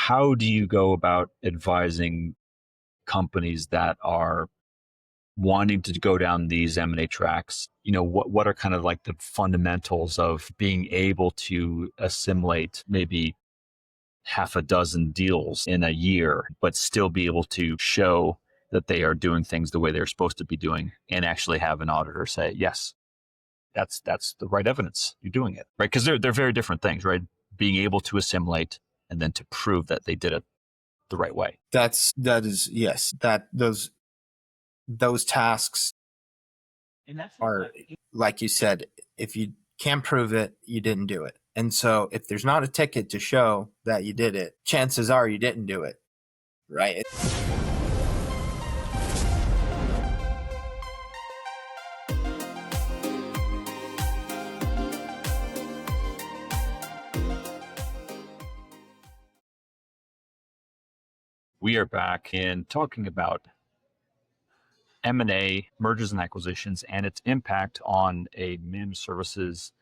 how do you go about advising companies that are wanting to go down these M&A tracks? What are kind of like the fundamentals of being able to assimilate maybe half a dozen deals in a year, but still be able to show that they are doing things the way they're supposed to be doing and actually have an auditor say, yes, that's the right evidence. You're doing it, right? Because they're very different things, right? Being able to assimilate and then to prove that they did it the right way. Yes, that those tasks are, like you said, if you can't prove it, you didn't do it. And so if there's not a ticket to show that you did it, chances are you didn't do it, right? We are back in talking about M&A, mergers and acquisitions, and its impact on a managed services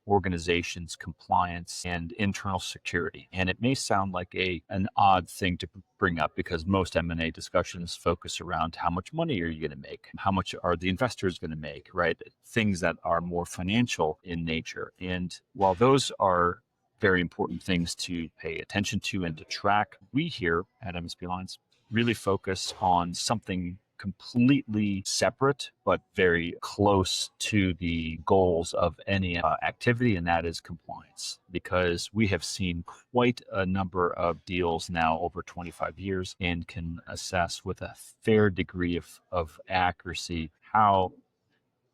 organization's compliance and internal security. And it may sound like an odd thing to bring up because most M&A discussions focus around how much money are you going to make? How much are the investors going to make, right? Things that are more financial in nature. And while those are very important things to pay attention to and to track, we here at MSP Alliance really focus on something completely separate, but very close to the goals of any activity, and that is compliance. Because we have seen quite a number of deals now over 25 years and can assess with a fair degree of accuracy how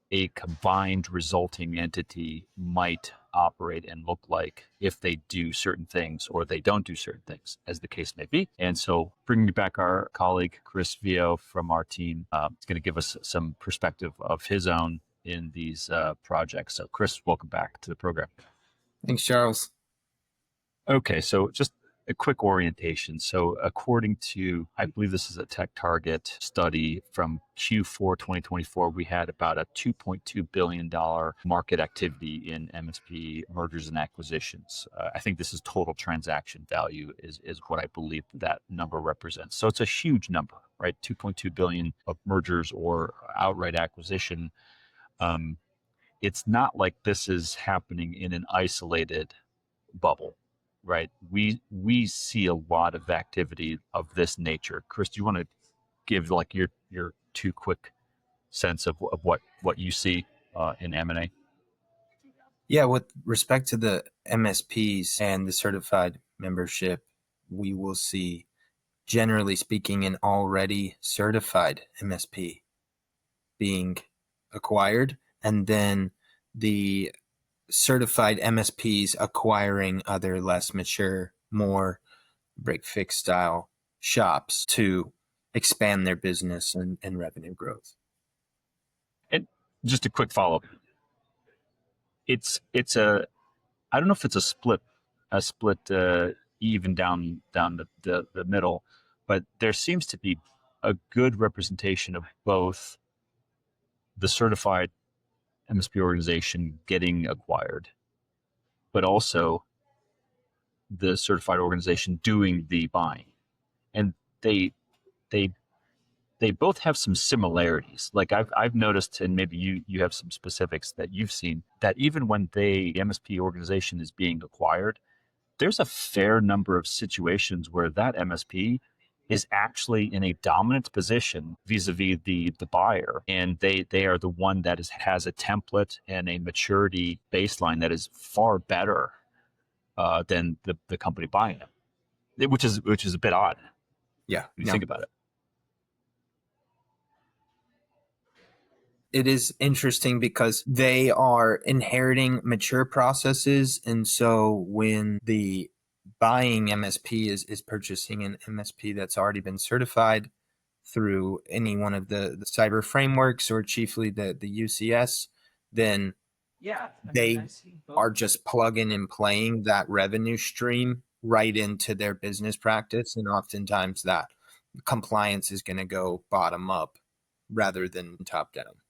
a combined resulting entity might operate and look like if they do certain things or they don't do certain things, as the case may be. And so bringing back our colleague, Chris Vio from our team, is going to give us some perspective of his own in these projects. So Chris, welcome back to the program. Thanks, Charles. Okay, so just a quick orientation. So according to, I believe this is a Tech Target study from Q4 2024, we had about a $2.2 billion market activity in MSP mergers and acquisitions. I think this is total transaction value is what I believe that number represents. So it's a huge number, right? 2.2 billion of mergers or outright acquisition. It's not like this is happening in an isolated bubble. Right. We see a lot of activity of this nature. Chris, do you want to give like your two quick sense of what you see in M&A? Yeah, with respect to the MSPs and the certified membership, we will see, generally speaking, an already certified MSP being acquired, and then the certified MSPs acquiring other less mature, more break-fix style shops to expand their business and revenue growth. And just a quick follow-up. It's I don't know if it's a split even down the middle, but there seems to be a good representation of both the certified MSP organization getting acquired, but also the certified organization doing the buying. And they both have some similarities. Like I've noticed, and maybe you have some specifics that you've seen, that even when the MSP organization is being acquired, there's a fair number of situations where that MSP is actually in a dominant position vis-a-vis the buyer, and they are the one that has a template and a maturity baseline that is far better than the company buying them, which is a bit odd. Yeah, when you think about it. It is interesting because they are inheriting mature processes, and so when the buying MSP is purchasing an MSP that's already been certified through any one of the cyber frameworks or chiefly the UCS, then they are just plugging and playing that revenue stream right into their business practice. And oftentimes that compliance is going to go bottom up rather than top down.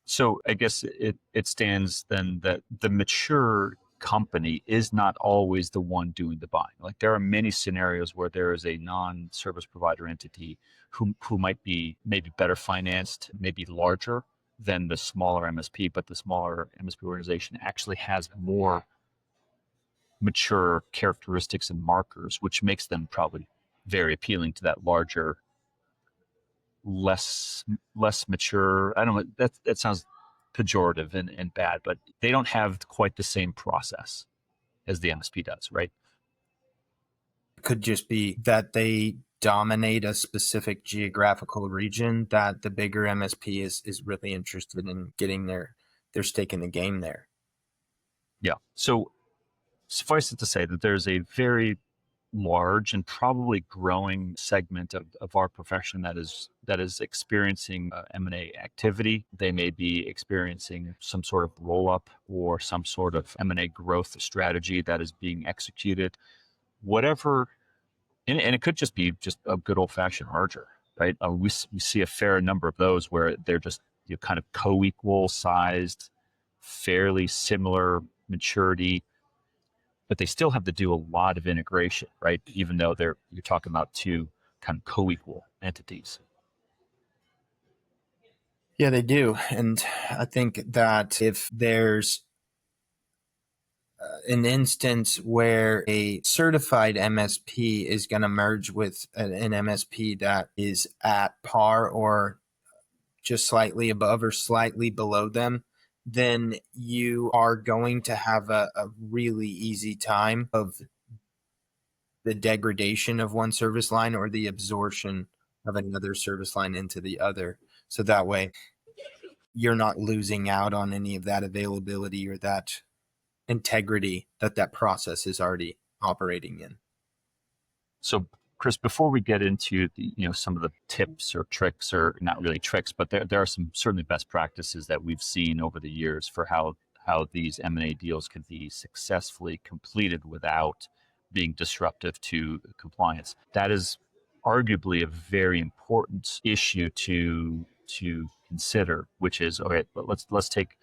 So I guess it stands then that the mature company is not always the one doing the buying. Like there are many scenarios where there is a non-service provider entity who might be maybe better financed, maybe larger than the smaller MSP, but the smaller MSP organization actually has more mature characteristics and markers, which makes them probably very appealing to that larger, less mature. I don't know. That sounds pejorative and bad, but they don't have quite the same process as the MSP does, right? It could just be that they dominate a specific geographical region, that the bigger MSP is really interested in getting their stake in the game there. Yeah. So suffice it to say that there's a very large and probably growing segment of our profession that is experiencing M&A activity. They may be experiencing some sort of roll-up or some sort of M&A growth strategy that is being executed. Whatever, and it could just be just a good old-fashioned merger, right? We see a fair number of those where they're just kind of co-equal sized, fairly similar maturity, but they still have to do a lot of integration, right? Even though you're talking about two kind of co-equal entities. Yeah, they do. And I think that if there's an instance where a certified MSP is going to merge with an MSP that is at par or just slightly above or slightly below them, then you are going to have a really easy time of the degradation of one service line or the absorption of another service line into the other. So that way you're not losing out on any of that availability or that integrity that process is already operating in. So, Chris, before we get into some of the tips or tricks, or not really tricks, but there are some certainly best practices that we've seen over the years for how these M&A deals can be successfully completed without being disruptive to compliance. That is arguably a very important issue to consider, which is, okay, let's take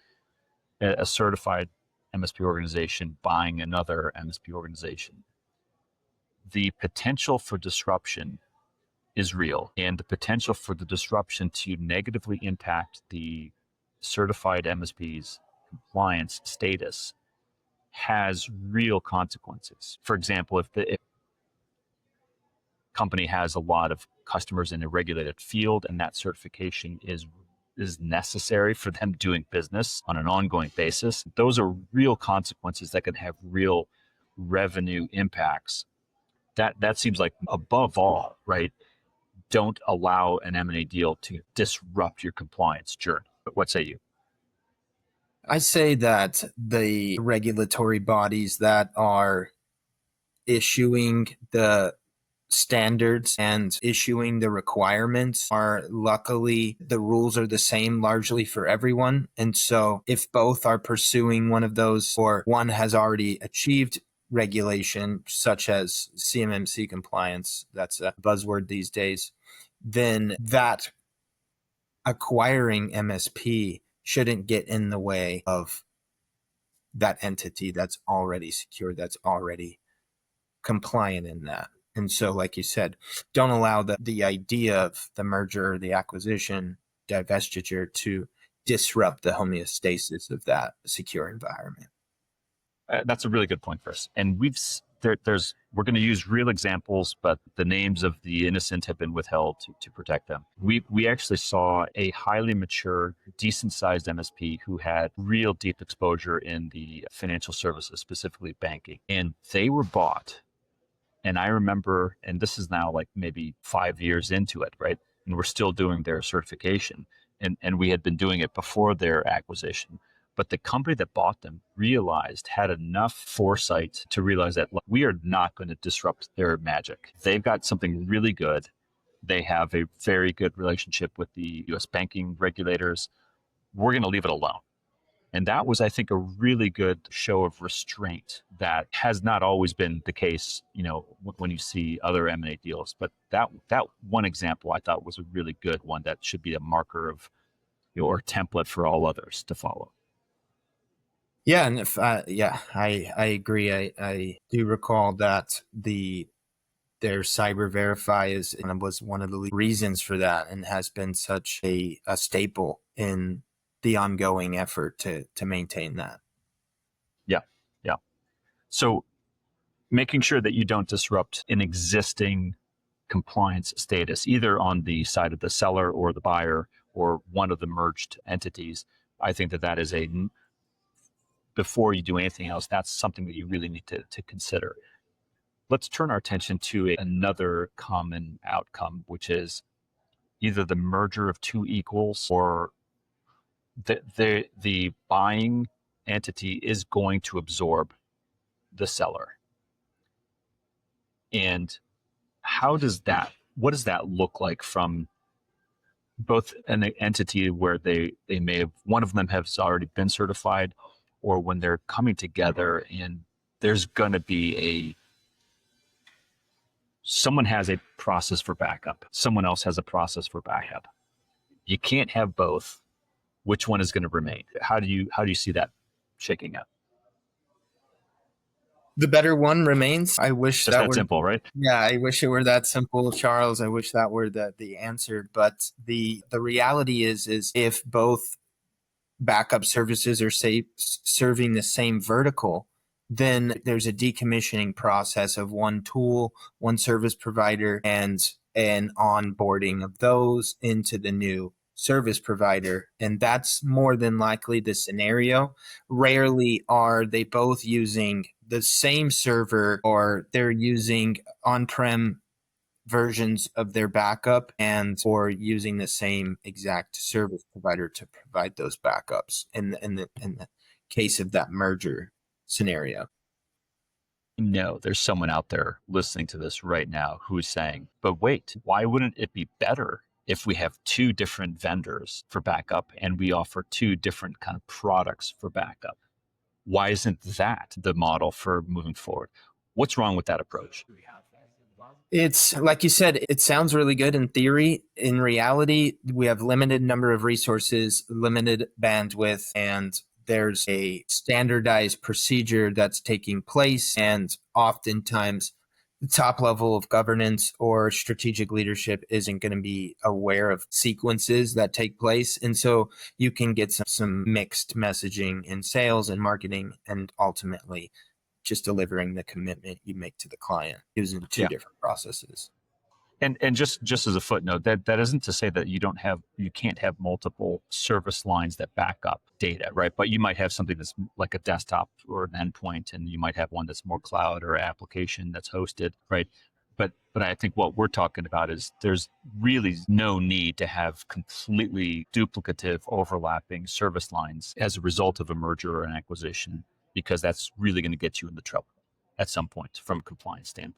a certified MSP organization buying another MSP organization. The potential for disruption is real, and the potential for the disruption to negatively impact the certified MSP's compliance status has real consequences. For example, if the company has a lot of customers in a regulated field and that certification is necessary for them doing business on an ongoing basis, those are real consequences that can have real revenue impacts. That seems like, above all, right? Don't allow an M&A deal to disrupt your compliance journey. But what say you? I say that the regulatory bodies that are issuing the standards and issuing the requirements are, luckily, the rules are the same largely for everyone. And so if both are pursuing one of those, or one has already achieved regulation, such as CMMC compliance, that's a buzzword these days, then that acquiring MSP shouldn't get in the way of that entity that's already secure, that's already compliant in that. And so, like you said, don't allow the idea of the merger, the acquisition, divestiture to disrupt the homeostasis of that secure environment. That's a really good point, Chris. And we're going to use real examples, but the names of the innocent have been withheld to protect them. We actually saw a highly mature, decent-sized MSP who had real deep exposure in the financial services, specifically banking, and they were bought. And I remember, and this is now like maybe 5 years into it, right? And we're still doing their certification. And we had been doing it before their acquisition. But the company that bought them had enough foresight to realize that, look, we are not going to disrupt their magic. They've got something really good. They have a very good relationship with the US banking regulators. We're going to leave it alone. And that was, I think, a really good show of restraint that has not always been the case, when you see other M&A deals. But that one example I thought was a really good one that should be a marker of, or template for all others to follow. Yeah, and if I agree. I do recall that their cyber verify is and was one of the reasons for that, and has been such a staple in the ongoing effort to maintain that. Yeah. Yeah. So making sure that you don't disrupt an existing compliance status, either on the side of the seller or the buyer or one of the merged entities. I think that that is before you do anything else, that's something that you really need to consider. Let's turn our attention to another common outcome, which is either the merger of two equals or the buying entity is going to absorb the seller. And what does that look like from both an entity where they may have, one of them has already been certified, or when they're coming together and there's going to be someone has a process for backup, someone else has a process for backup. You can't have both. Which one is going to remain? How do you see that shaking out? The better one remains. I wish Just that that were. simple, right? Yeah, I wish it were that simple, Charles. I wish that were the answer. But the reality is if both backup services are serving the same vertical, then there's a decommissioning process of one tool, one service provider, and an onboarding of those into the new service provider. And that's more than likely the scenario. Rarely are they both using the same server, or they're using on-prem versions of their backup and or using the same exact service provider to provide those backups in the case of that merger scenario. No, there's someone out there listening to this right now who's saying, but wait, why wouldn't it be better if we have two different vendors for backup and we offer two different kind of products for backup? Why isn't that the model for moving forward? What's wrong with that approach? It's like you said, it sounds really good in theory. In reality, we have limited number of resources, limited bandwidth, and there's a standardized procedure that's taking place. And oftentimes, the top level of governance or strategic leadership isn't going to be aware of sequences that take place. And so you can get some mixed messaging in sales and marketing, and ultimately just delivering the commitment you make to the client using two Yeah. different processes. And just as a footnote, that isn't to say that you can't have multiple service lines that back up data, right? But you might have something that's like a desktop or an endpoint, and you might have one that's more cloud or application that's hosted, right? But I think what we're talking about is there's really no need to have completely duplicative overlapping service lines as a result of a merger or an acquisition, because that's really going to get you into trouble at some point from a compliance standpoint.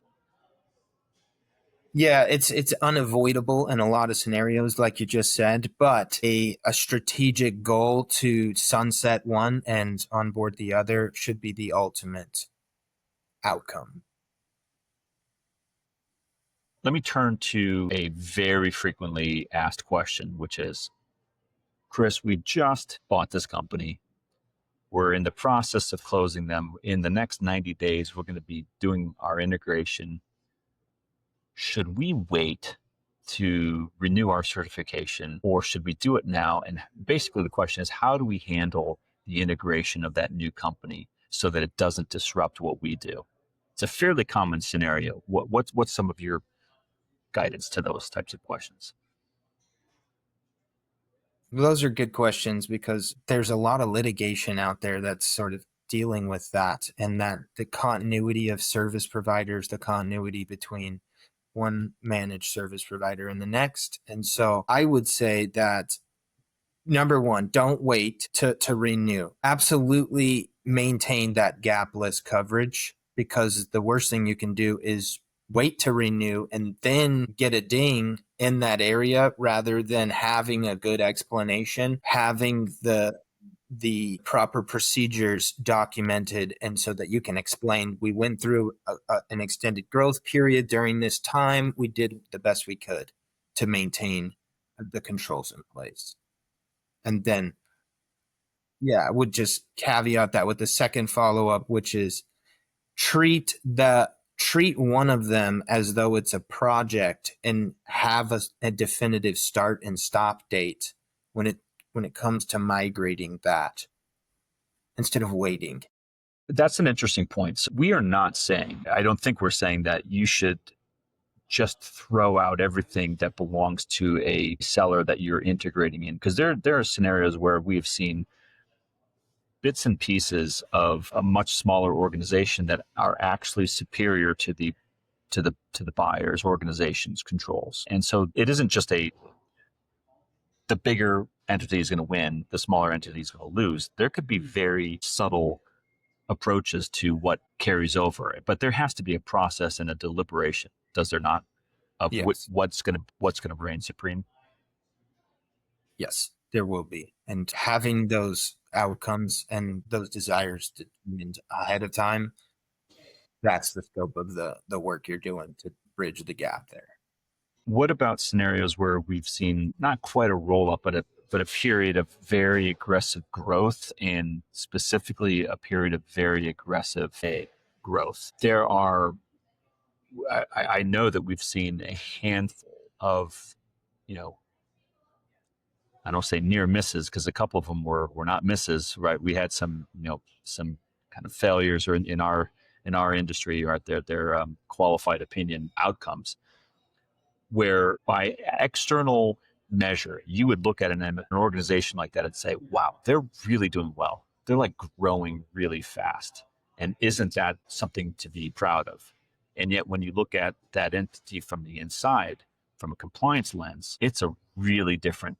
Yeah, it's unavoidable in a lot of scenarios, like you just said, but a strategic goal to sunset one and onboard the other should be the ultimate outcome. Let me turn to a very frequently asked question, which is, Chris, we just bought this company. We're in the process of closing them. In the next 90 days, we're going to be doing our integration. Should we wait to renew our certification, or should we do it now? And basically, the question is, how do we handle the integration of that new company so that it doesn't disrupt what we do? It's a fairly common scenario. What's some of your guidance to those types of questions? Those are good questions because there's a lot of litigation out there that's sort of dealing with that, and that the continuity of service providers, the continuity between one managed service provider and the next. And so I would say that number one, don't wait to renew. Absolutely maintain that gapless coverage, because the worst thing you can do is wait to renew and then get a ding in that area rather than having a good explanation, having the proper procedures documented, and so that you can explain, we went through an extended growth period during this time, we did the best we could to maintain the controls in place. And then I would just caveat that with the second follow-up, which is treat one of them as though it's a project and have a definitive start and stop date when it comes to migrating that instead of waiting. That's an interesting point. So we are not saying, I don't think we're saying that you should just throw out everything that belongs to a seller that you're integrating in. Because there are scenarios where we've seen bits and pieces of a much smaller organization that are actually superior to the buyer's organization's controls. And so it isn't just the bigger entity is going to win, the smaller entity is going to lose. There could be very subtle approaches to what carries over, but there has to be a process and a deliberation, does there not, of Yes. what's going to reign supreme? Yes, there will be. And having those outcomes and those desires determined ahead of time, that's the scope of the work you're doing to bridge the gap there. What about scenarios where we've seen not quite a roll up, but a period of very aggressive growth, and specifically a period of very aggressive growth? There are, I know that we've seen a handful of, you know, I don't say near misses, because a couple of them were not misses, right? We had some, some kind of failures, or in our industry, or their qualified opinion outcomes, where by external measure, you would look at an organization like that and say, wow, they're really doing well. They're like growing really fast. And isn't that something to be proud of? And yet, when you look at that entity from the inside, from a compliance lens, it's a really different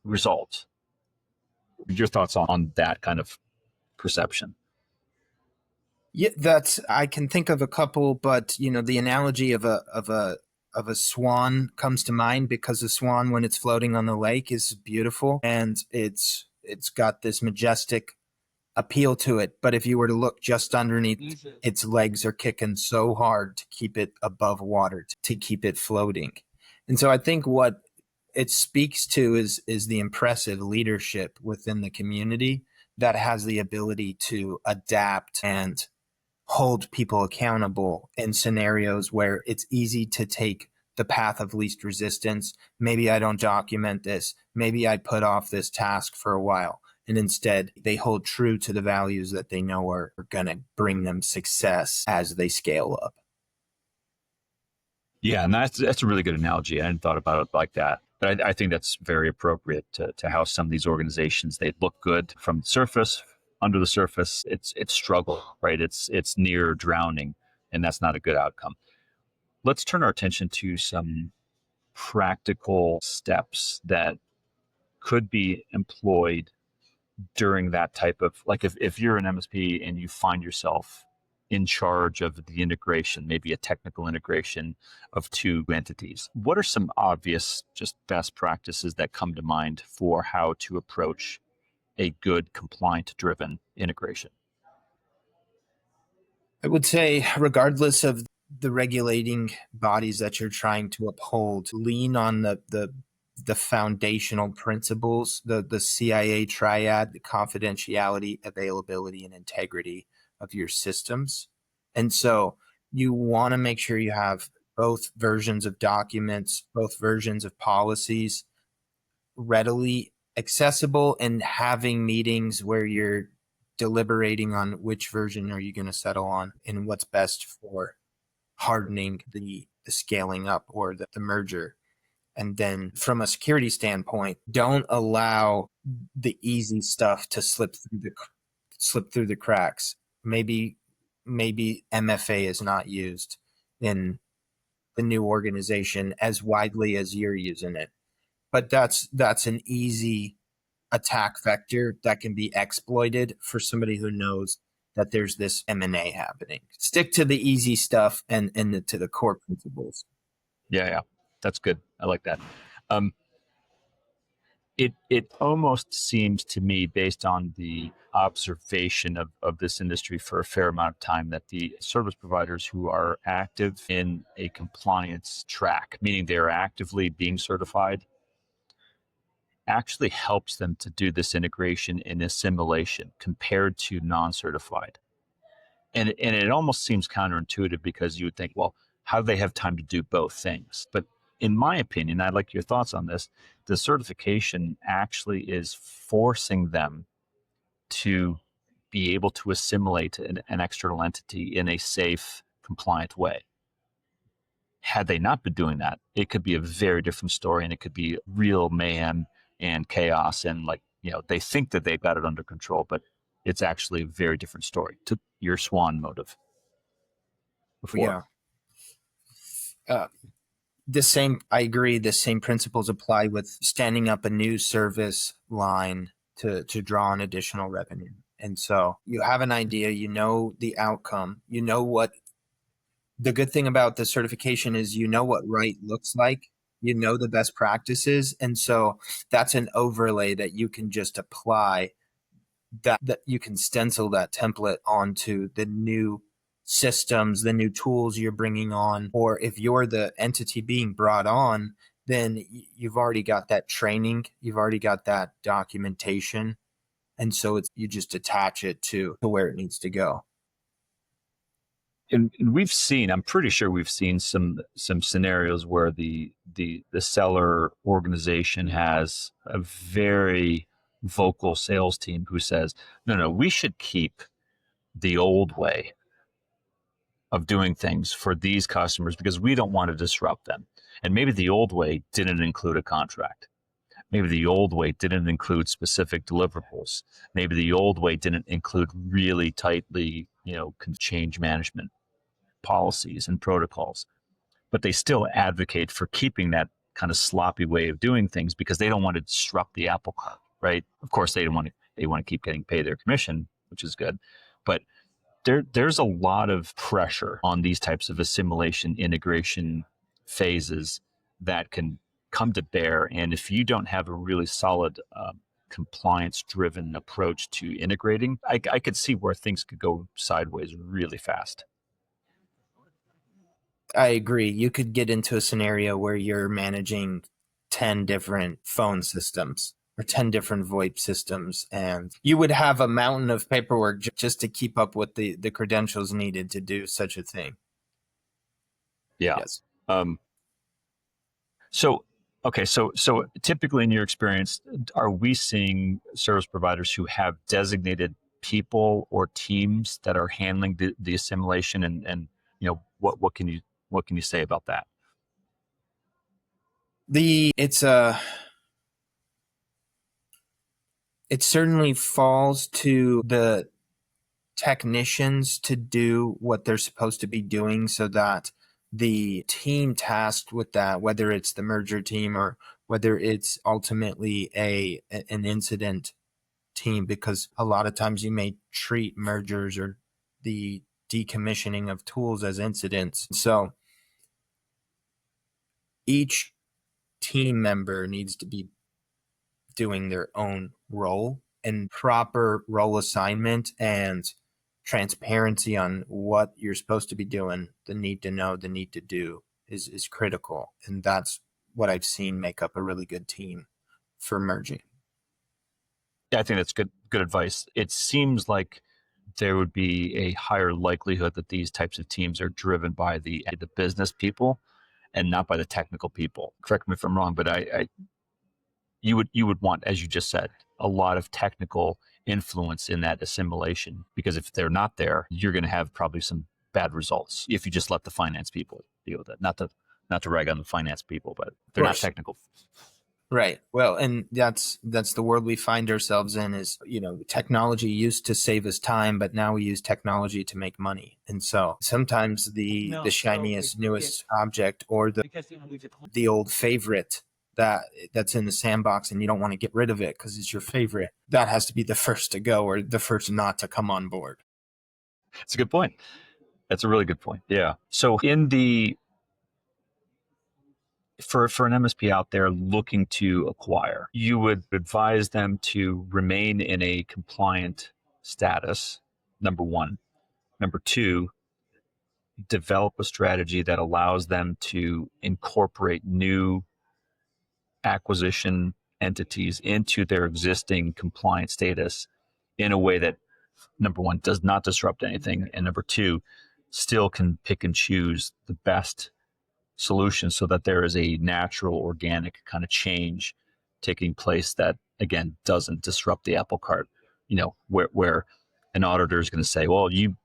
result. Your thoughts on that kind of perception? Yeah, I can think of a couple, but the analogy of a swan comes to mind, because a swan, when it's floating on the lake, is beautiful and it's got this majestic appeal to it. But if you were to look just underneath, its legs are kicking so hard to keep it above water, to keep it floating. And so I think what it speaks to is the impressive leadership within the community that has the ability to adapt and hold people accountable in scenarios where it's easy to take the path of least resistance. Maybe I don't document this. Maybe I put off this task for a while. And instead, they hold true to the values that they know are going to bring them success as they scale up. Yeah, and that's a really good analogy. I hadn't thought about it like that, but I think that's very appropriate to how some of these organizations, they look good from the surface. Under the surface, it's struggle, right? It's near drowning, and that's not a good outcome. Let's turn our attention to some practical steps that could be employed during that type of, like, if you're an MSP and you find yourself in charge of the integration, maybe a technical integration of two entities, what are some obvious just best practices that come to mind for how to approach a good compliant driven integration? I would say, regardless of the regulating bodies that you're trying to uphold, lean on the foundational principles, the CIA triad, the confidentiality, availability, and integrity of your systems. And so you want to make sure you have both versions of documents, both versions of policies readily accessible, and having meetings where you're deliberating on which version are you going to settle on and what's best for hardening the scaling up or the merger. And then from a security standpoint, don't allow the easy stuff to slip through the cracks. Maybe MFA is not used in the new organization as widely as you're using it. But that's an easy attack vector that can be exploited for somebody who knows that there's this M&A happening. Stick to the easy stuff and to the core principles. Yeah, that's good. I like that. Um, it almost seems to me, based on the observation of this industry for a fair amount of time, that the service providers who are active in a compliance track, meaning they are actively being certified, actually helps them to do this integration and assimilation compared to non-certified. And it almost seems counterintuitive because you would think, well, how do they have time to do both things? But in my opinion, I'd like your thoughts on this. The certification actually is forcing them to be able to assimilate an external entity in a safe, compliant way. Had they not been doing that, it could be a very different story, and it could be real mayhem and chaos. And they think that they've got it under control, but it's actually a very different story to your swan motive before. Yeah. I agree. The same principles apply with standing up a new service line to draw on additional revenue. And so you have an idea, you know the outcome, you know what the good thing about the certification is, you know what right looks like, you know the best practices. And so that's an overlay that you can just apply, that you can stencil that template onto the new systems, the new tools you're bringing on. Or if you're the entity being brought on, then you've already got that training, you've already got that documentation. And so you just attach it to where it needs to go. And I'm pretty sure we've seen some scenarios where the seller organization has a very vocal sales team who says, no, we should keep the old way of doing things for these customers because we don't want to disrupt them. And maybe the old way didn't include a contract. Maybe the old way didn't include specific deliverables. Maybe the old way didn't include really tightly, change management policies and protocols. But they still advocate for keeping that kind of sloppy way of doing things because they don't want to disrupt the apple cart, right? Of course, they want to keep getting paid their commission, which is good. But there's a lot of pressure on these types of assimilation integration phases that can come to bear. And if you don't have a really solid compliance-driven approach to integrating, I could see where things could go sideways really fast. I agree. You could get into a scenario where you're managing 10 different phone systems or 10 different VoIP systems, and you would have a mountain of paperwork just to keep up with the credentials needed to do such a thing. Yeah. Yes. So typically in your experience, are we seeing service providers who have designated people or teams that are handling the assimilation, and what can you say about that? It certainly falls to the technicians to do what they're supposed to be doing, so that the team tasked with that, whether it's the merger team or whether it's ultimately an incident team, because a lot of times you may treat mergers or the decommissioning of tools as incidents. So each team member needs to be doing their own role, and proper role assignment and transparency on what you're supposed to be doing, the need to know, the need to do is critical. And that's what I've seen make up a really good team for merging. Yeah, I think that's good advice. It seems like there would be a higher likelihood that these types of teams are driven by the business people and not by the technical people. Correct me if I'm wrong, but you would want, as you just said, a lot of technical influence in that assimilation, because if they're not there, you're going to have probably some bad results if you just let the finance people deal with it. Not to rag on the finance people, but they're not technical. Right. Well, and that's the world we find ourselves in, is, technology used to save us time, but now we use technology to make money. And so sometimes the shiniest, newest object, or the old favorite that's in the sandbox, and you don't want to get rid of it because it's your favorite, that has to be the first to go, or the first not to come on board. It's a good point. That's a really good point. Yeah. So for an MSP out there looking to acquire, you would advise them to remain in a compliant status, number one. Number two, develop a strategy that allows them to incorporate new acquisition entities into their existing compliance status in a way that, number one, does not disrupt anything, and number two, still can pick and choose the best solution so that there is a natural, organic kind of change taking place that, again, doesn't disrupt the apple cart. Where an auditor is going to say, well, you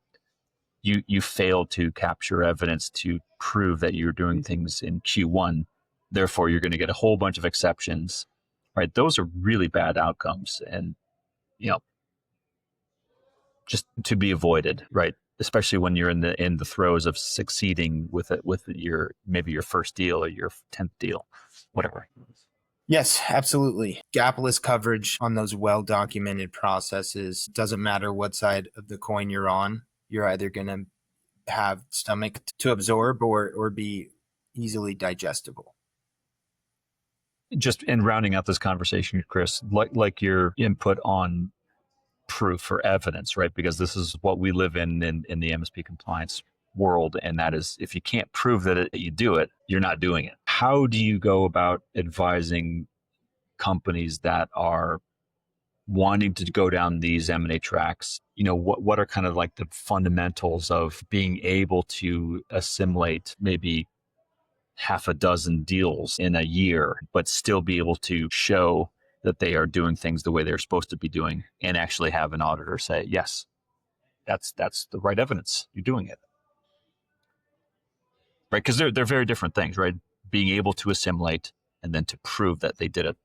failed to capture evidence to prove that you're doing things in Q1, therefore you're going to get a whole bunch of exceptions, right? Those are really bad outcomes, and just to be avoided, right? Especially when you're in the throes of succeeding with your first deal or your 10th deal, whatever. Yes, absolutely. Gapless coverage on those well-documented processes. Doesn't matter what side of the coin you're on. You're either going to have stomach to absorb or be easily digestible. Just in rounding out this conversation, Chris, like your input on proof or evidence, right? Because this is what we live in the MSP compliance world, and that is, if you can't prove that you do it, you're not doing it. How do you go about advising companies that are wanting to go down these M&A tracks? What are kind of like the fundamentals of being able to assimilate maybe half a dozen deals in a year, but still be able to show that they are doing things the way they're supposed to be doing, and actually have an auditor say, yes, that's the right evidence, you're doing it, right? Because they're very different things, right? Being able to assimilate and then to prove that they did it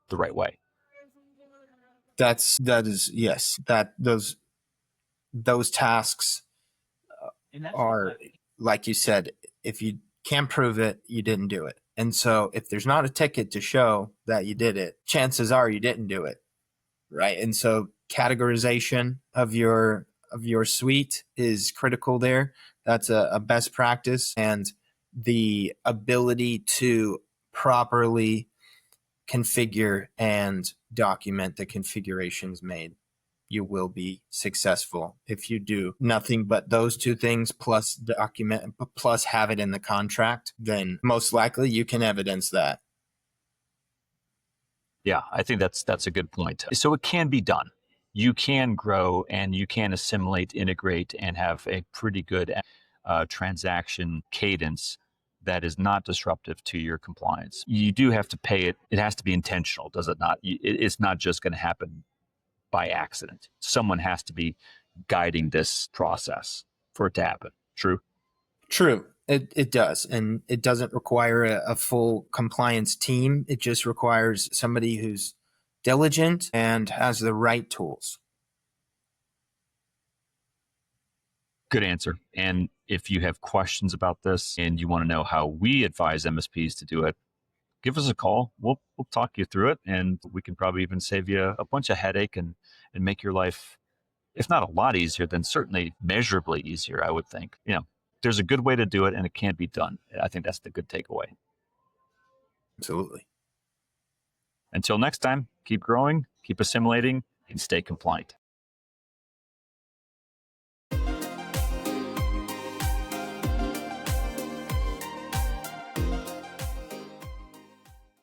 the right way. Those tasks are, like you said, if you can't prove it, you didn't do it. And so if there's not a ticket to show that you did it, chances are you didn't do it, right? And so categorization of your suite is critical there. That's a best practice, and the ability to properly configure and document the configurations made. You will be successful. If you do nothing but those two things, plus document, plus have it in the contract, then most likely you can evidence that. Yeah, I think that's a good point. So it can be done. You can grow and you can assimilate, integrate, and have a pretty good transaction cadence that is not disruptive to your compliance. You do have to pay it. It has to be intentional, does it not? It's not just going to happen by accident. Someone has to be guiding this process for it to happen. True? True. It does. And it doesn't require a full compliance team. It just requires somebody who's diligent and has the right tools. Good answer. And if you have questions about this and you want to know how we advise MSPs to do it, give us a call. We'll talk you through it, and we can probably even save you a bunch of headache and make your life, if not a lot easier, then certainly measurably easier, I would think. There's a good way to do it, and it can be done. I think that's the good takeaway. Absolutely. Until next time, keep growing, keep assimilating, and stay compliant.